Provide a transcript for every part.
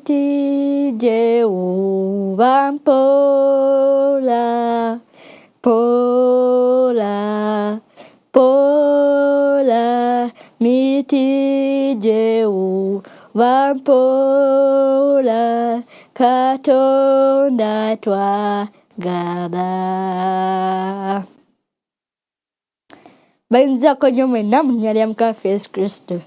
miti Jehova mpola, pola, pola, miti Jehova mpola, Katonda twagala. Bayinza nnyo mwenna mu nnya lya Mukama Yesu Kristo.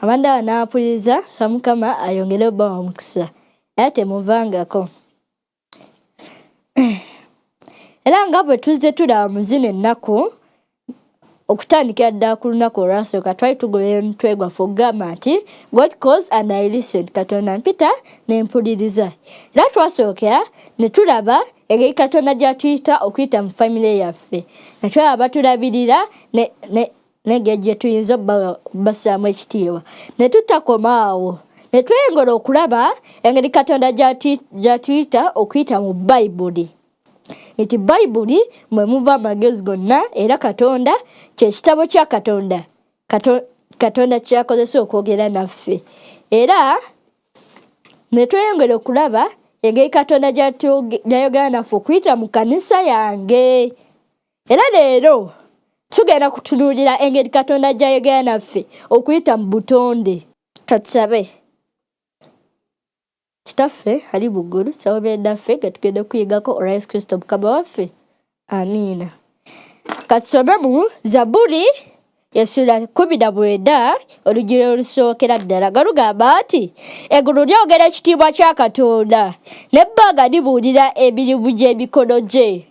Amanda anaapuliriza Mukama ayongere obba omukisa era temuvangako. Era nga bwe tuzze tulaba mu zino ennaku okutandikira ddala ku lunaku olwasooka twali tugoberera omutwe gwaffe ogugamba nti God calls and I listened, Katonda mpita ne mpuliriza. Era twasookera ne tulaba engeri Katonda gy'atuyita okuyita mu famire yaffe. Ne tulaba tulabirira n'engeri gye tuyinza obbassaamu ekitiibwa. Ne tutakoma awo. Ne tweyongera okulaba engeri Katonda gy'atuyita okuyita mu Bayibuli. Nti Bayibuli mwe muva amagezi gonna era Katonda kye kitabo kya Katonda. Katonda kyakozesa okwogera naffe. Era ne tweyongera okulaba engeri Katonda gy'ayogera naffe okuyita mu kanisa yange. Era leero tugenda kutunuulira engeri Katonda gy'ayogera naffe okuyita mu butonde. Katusabe. Kitaffe ali buggulu sawoberera ffe nga tugenda okuyigako olwa Yesu Kristo Mukama waffe. Amiina. Katusome mu Zaburi Essula 19 olugero olusookera ddala nga lugamba nti eggulu lyogera ekitiibwa kya Katonda n'ebbanga libuulira emirimu gy'emikono gye.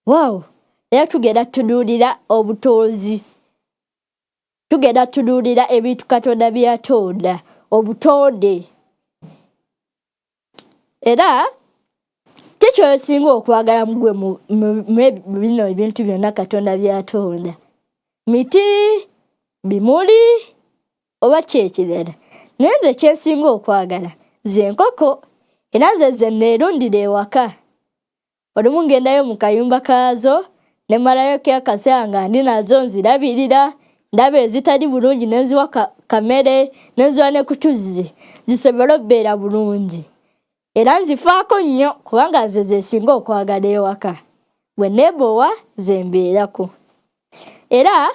Wow! Era tugenda tunuulira obutonzi. Tugenda tunuulira ebintu Katonda bye yatonda, obutonde. Era tekyosinga okwagala mugwe mu bino ebintu byonna Katonda byatonda. Miti, bimuli, oba kyekirala. Naye nze kyensinga okwagala ze nkoko. Era nze neerundira ewaka. Olumu ngendayo mu kayumba kaazo ne malayo akaseera nga ndi nazo nzirabirira. Ndaba ezitali bulungi ne nziwa kamere, ne nziwa ne ku tuzzi zisobole obbeera bulungi. Era nzifaako nnyo kubanga nze zeesinga okwagala ewaka. Bwe neebowa ze mbeerako. Era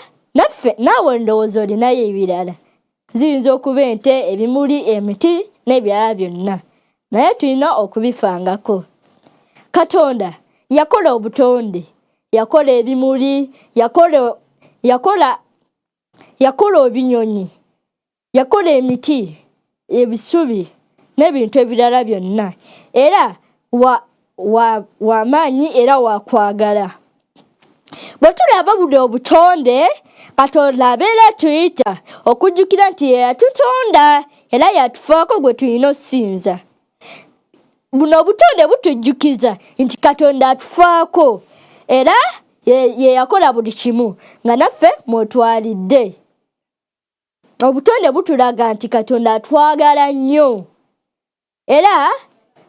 naawe ndowooza olinayo ebirala. Ziyinza okuba ente, ebimuli, emiti n'ebirala byonna. Naye tulina okubifangako. Katonda yakola obutonde, yakola ebimuli, yakola ebinyonyi, yakola emiti, ebisubi n'ebintu ebirala byonna. Era w'amaanyi era wakwagala. Bwe tulaba buno obutonde, Katonda abeera atuyita okujjukira nti ye yatutonda era yatufaako gwe tulina ossinza. Buno obutonde butujjukiza nti Katonda atufaako era ye yakola buli kimu nga naffe mwotwalidde. Obutonde butulaga nti Katonda atwagala nnyo. Era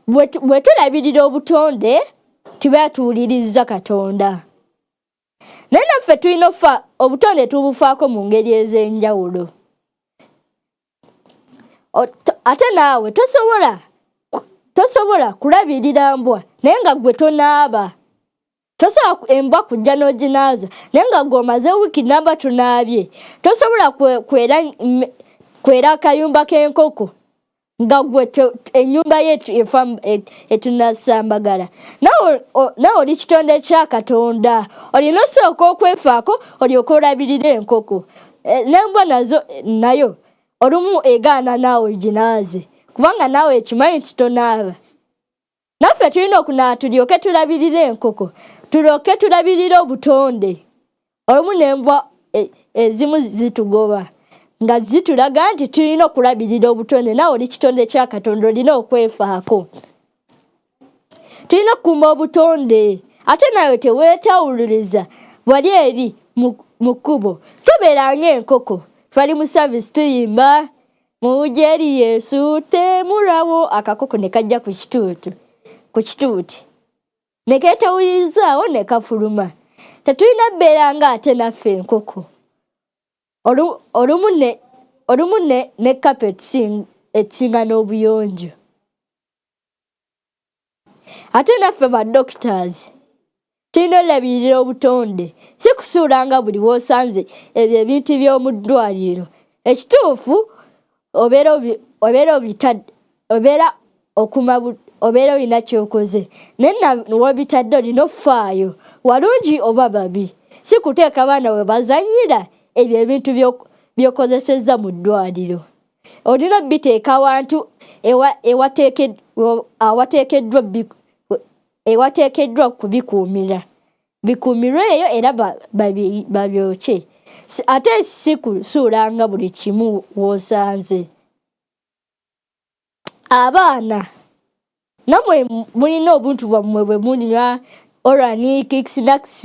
bwe tulabirira obutonde tuba tuwuliriza Katonda. Naye naffe tulina obutonde tubufaako mu ngeri ez'enjawulo. Ate naawe tosobola kulabirira mbwa naye nga gwe tonaaba. Tosobola embwa kujja n'oginaaza naye nga gwe omaze wiiki namba tonaabye. Tosobola kwera akayumba k'enkoko nga gwe ennyumba ye etunasambagala. Nawe oli kitonde kya Katonda. Olina osooka okwefaako olyoke olabirire enkoko. N'embwa nayo olumu egaana naawe oginaaze kubanga naawe ekimanyi nti tonaaba. Naffe tulina okunaaba tulyoke tulabirire enkoko, tulyoke tulabirire obutonde. Olumu n'embwa ezimu zitugoba nga zitulaga nti tulina okulabirira obutonde. Nawe oli kitonde kya Katonda olina okwefaako. Tulina okukuuma obutonde. Ate nawe teweetawuliriza wali eri mu kkubo. Tobeera ng'enkoko. Twali mu service tuyimba muje eri Yesu temulabo, akakoko ne kajja ku kituuti. Ne keetawulirizaawo ne kafuluma. Tetulina bbeera ng'ate naffe enkoko. Olumu ne kapa ekisinga n'obuyonjo. ate naffe ba doctors tulina olabirira obutonde si kusuulanga buli w'osanze ebyo ebintu by'omu ddwaliro ekituufu obeera olina kyokoze naye webitadde olina ofaayo walungi oba babi si kuteeka baana we bazanyira ebyo ebintu by'okozesezza mu ddwaliro olina biteeka awantu ewateekeddwa kubikuumira bikuumirweyo era babyokye ate si kusuulanga buli kimu w'osanze. Abaana namwe mulina obuntu bwammwe bwe munywa Organic snacks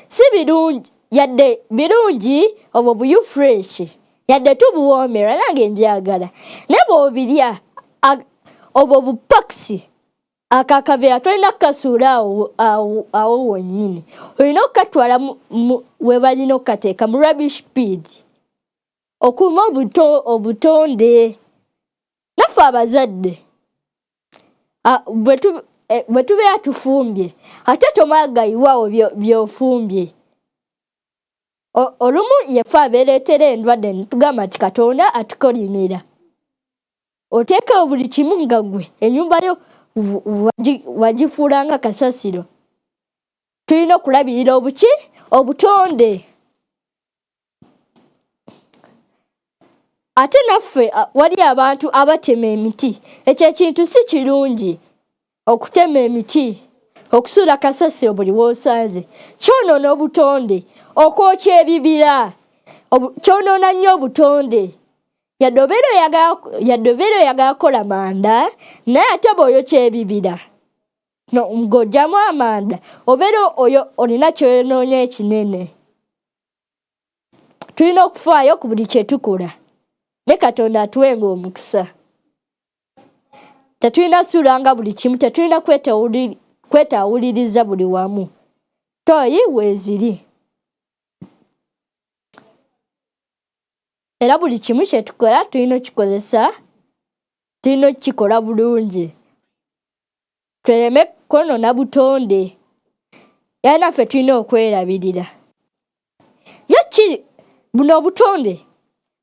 si birungi yadde birungi obwo buyu fresh yadde tubuwoomera nange njagala naye bw'obirya obwo bupakisi akakaveera tolina kukasuula awo wonnyini olina okukatwala we balina okukateeka mu rubbish pit okuuma obutonde naffe abazadde bwe tubeera tufumbye ate tomala gayiwaawo by'ofumbye olumu yeffe abeereetera endwadde netugamba nti Katonda atukolimira oteekewo buli kimu nga ggwe ennyumba yo wagifuulanga kasasiro. Tulina okulabirira obutonde ate naffe wali abantu abatema emiti ekyo ekintu si kirungi okutema emiti okusuula kasasiro buli w'osanze kyonoona obutonde okwokya ebibira kyonoona nnyo obutonde yadde obeera oyagala kukola manda naye ate bw'oyokya ebibira ng'oggyamu amanda obeera olina kyonoonye ekinene. Tulina okufaayo ku buli kye tukola ne Katonda atuwenga omukisa. Tetulina suulanga buli kimu, tetulina kwetawuliriza buli wamu. Toyi weeziri. Era buli kimu kye tukola tulina okikozesa, tulina okukikola bulungi. Tuleme kwonoona butonde. Era naffe tulina okwerabirira. Buno obutonde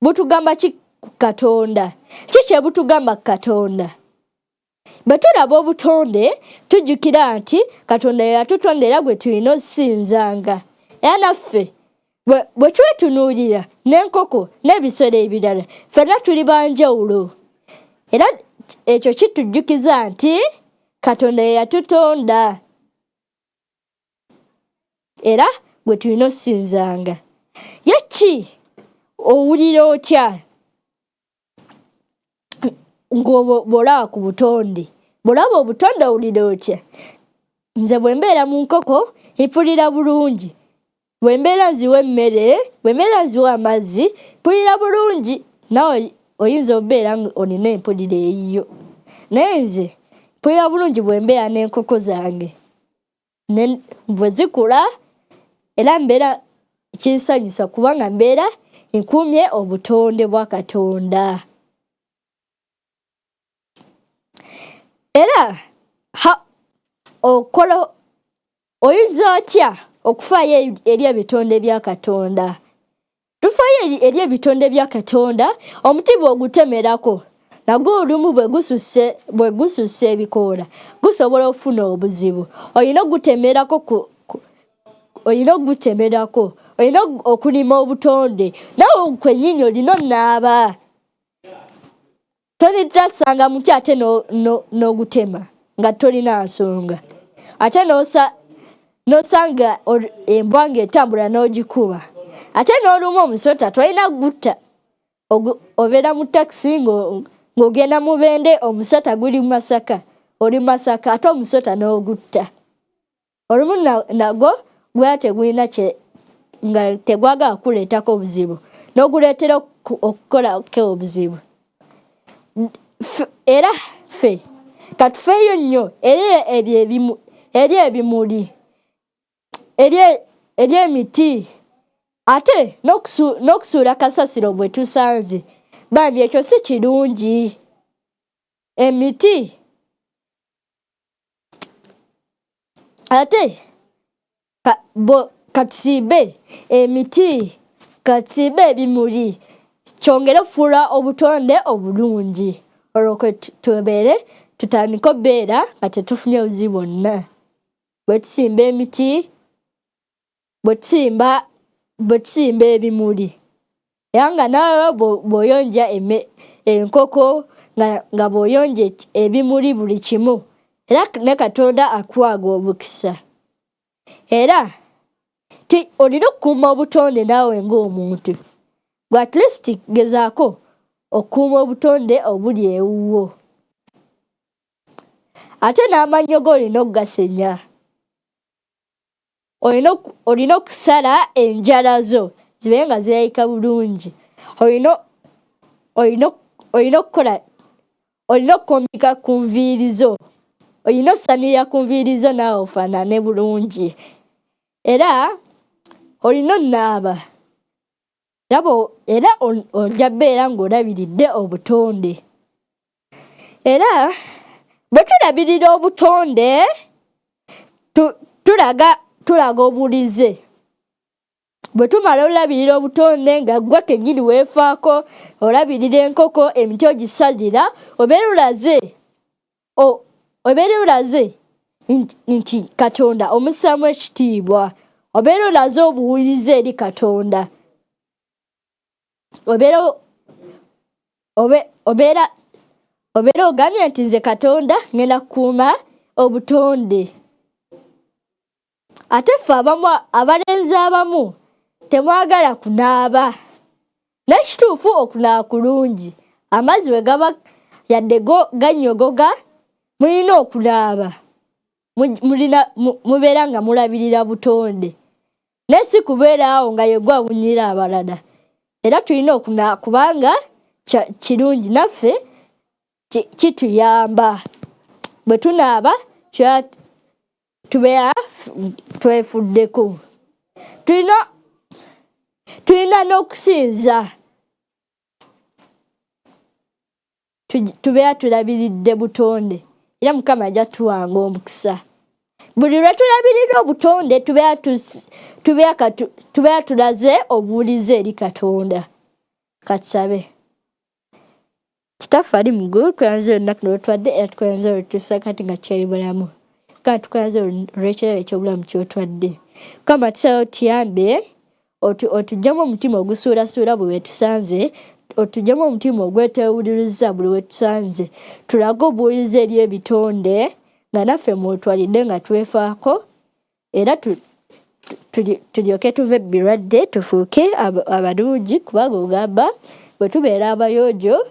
butugamba ki ku Katonda? Ki kye butugamba ku Katonda? Bwe tulaba obutonde tujjukira nti Katonda yatutondera gwe tulina osinzanga. Era naffe bwe twetunuulira n'enkoko n'ebisolo ebirala ffenna tuli banjawulo. Era ekyo kitujjukiza nti Katonda yatutonda era gwe tulina osinzanga. Yaki owulira otya ng'olaba ku butonde? Bw'olaba obutonde owulira otya? Nze bwe mbeera mu nkoko mpulira bulungi. Bwe mbeera nziwa emmere, bwe mbeera nziwa amazzi, mpulira bulungi. Nawe oyinza obeera olina empulira eyiyo. Naye nze mpulira bulungi bwe mbeera n'enkoko zange. Bwe zikula era mbeera kinsanyusa kubanga mbeera nkuumye obutonde bwa Katonda. Era oyinza otya okufaayo eri ebitonde bya Katonda? Tufaayo eri ebitonde bya Katonda, omuti bw'ogutemerako nagwo olumu bwe gususse ebikoola gusobola okufuna obuzibu. Olina ogutemerako, olina okulima obutonde. Nawe kwennyini olina onnaaba. Tolitasanga muti ate n'ogutema nga tolina nsonga. Ate n'osanga embwa ng'etambula n'ogikuba. Ate n'olumu omusota tolina gutta. Obeera mu takisi ng'ogenda mu Bende, omusota guli Masaka. Oli Masaka ate omusota n'ogutta. Olumu nagwo gwera tegulina nga tegwagala kuleetako obuzibu. N'oguleetera okukolako obuzibu. Era ffe katufeeyo nnyo eri ebimuli, eri emiti, ate n'okusuula kasasiro bwe tusanze. Bambi ekyo si kirungi. Emiti ate katusimbe emiti, katusimbe ebimuli, kyongere okufuula obutonde obulungi olwo tubeere tutandika obeera nga tetufunye buzibu bwonna. Bwe tusimba emiti, bwe tusimba ebimuli, era nga naawe bw'oyonja enkoko nga bw'oyonja ebimuli buli kimu, era ne Katonda akwaga obukisa. Era olina okukuuma obutonde naawe ng'omuntu. Gwe at least gezaako okukuuma obutonde obuli ewuwo. Ate n'amannyo go olina okugasenya. Olina okusala enjala zo zibe nga zirabika bulungi. Olina okukomika ku nviiri zo. Olina osanirira ku nviiri zo naawe ofaanane bulungi. Era olina onnaaba. Era ojja beera ng'olabiridde obutonde. Era bwe tulabirira obutonde, tulaga obulize. Bwe tumala olabirira obutonde nga gwe kennyini weefaako, olabirira enkoko, emiti ogisalira, obeera olaze nti Katonda omussaamu ekitiibwa. Obeera olaze obuwulize eri Katonda. Obeera ogambye nti nze Katonda ngenda kukuuma obutonde. Ate ffe abalenzi abamu temwagala kunaaba. N'ekituufu okunaaba kulungi. Amazzi bwe gaba yadde ganyogoga, mulina okunaaba. Mubeera nga mulabirira butonde. Naye si kubeera awo nga ye gwe abunyira abalala. Era tulina okunaaba kubanga kirungi naffe kituyamba. Bwe tunaaba tubeera twefuddeko. Tulina n'okusinza. Tubeera tulabiridde butonde. Era Mukama ajja tuwanga omukisa. Buli lwe tulabirira obutonde tubeera tulaze obuwulize eri Katonda. Katusabe. Kitaffe ali mu ggulu, tweyanze olunaku lw'otwadde era tukweyanze olutuusa kati nga tukyali bulamu. Kandi tukweyanze olw'ekirabo eky'obulamu ky'otwadde. Mukama tusaba otuyambe, otuggyamu omutima ogusuulasuula buli we tusanze, otuggyamu omutima ogwetewuliriza buli we tusanze. Tulage obuwulize eri ebitonde nga naffe mwotwalidde nga twefaako, era tulyoke tuve ebirwadde tufuuke abalungi kubanga ogamba bwe tubeera abayonjo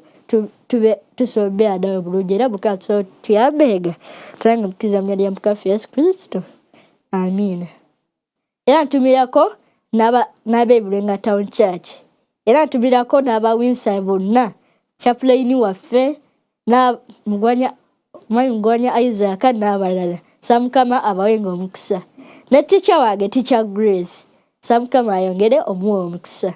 tusobola obeera nawe bulungi. Era Mukama tusaba tuyambega tubanga mukkiriza mu linnya lya Mukama Yesu Kristo. Amiina. Era ntumirako n'ab'Ebulenga Town Church. Era ntumirako n'aba-Winside bonna, chaplain waffe, Mwami Mugwanya Isaac n'abalala. Sa Mukama abawenga omukisa. Ne teacher wange Teacher Grace. Sa Mukama ayongere omuwa omukisa.